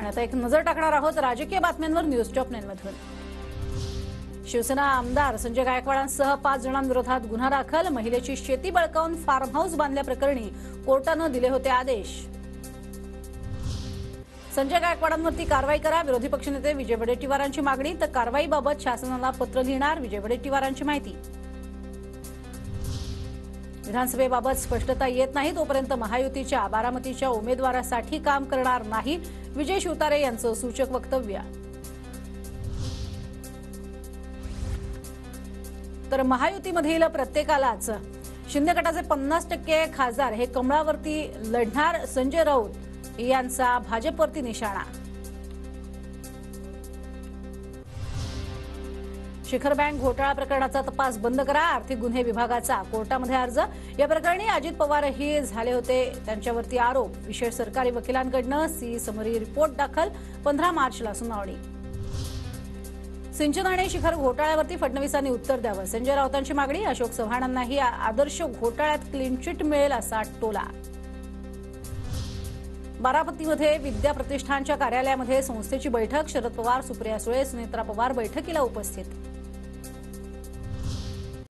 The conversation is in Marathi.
आणि आता एक नजर टाकणार आहोत राजकीय बातम्यांवर न्यूज टॉप 9 मधून। शिवसेना आमदार संजय गायकवाडांसह 5 जणांविरोधात गुन्हा दाखल। महिलेची शेती बळकावून फार्म हाऊस बांधल्याप्रकरणी कोर्टाने दिले होते आदेश। संजय गायकवाडांवरती कारवाई करा, विरोधी पक्षनेते विजय वडेट्टीवारांची मागणी। तर कारवाईबाबत शासनाला पत्र लिहिणार, विजय वडेट्टीवारांची माहिती। विधानसभेबाबत स्पष्टता येत नाही तोपर्यंत महायुतीच्या बारामतीच्या उमेदवारासाठी काम करणार नाही, विजय शिवतारे यांचं सूचक वक्तव्य। तर महायुतीमधील प्रत्येकालाच शिंदे गटाचे 50% खासदार हे कमळावरती लढणार, संजय राऊत यांचा भाजपवरती निशाणा। शिखर बँक घोटाळा प्रकरणाचा तपास बंद करा, आर्थिक गुन्हे विभागाचा कोर्टामध्ये अर्ज। या प्रकरणी अजित पवारही झाले होते, त्यांच्यावरती आरोप। विशेष सरकारी वकिलांकडून सी समरी रिपोर्ट दाखल, 15 मार्चला सुनावणी। सिंचन आणि शिखर घोटाळ्यावरती फडणवीसांनी उत्तर द्यावं, संजय राऊतांची मागणी। अशोक चव्हाणांनाही आदर्श घोटाळ्यात क्लीन चिट मिळेल असा टोला। बारामतीमध्ये विद्या प्रतिष्ठानच्या कार्यालयामध्ये संस्थेची बैठक, शरद पवार, सुप्रिया सुळे, सुनेत्रा पवार बैठकीला उपस्थित।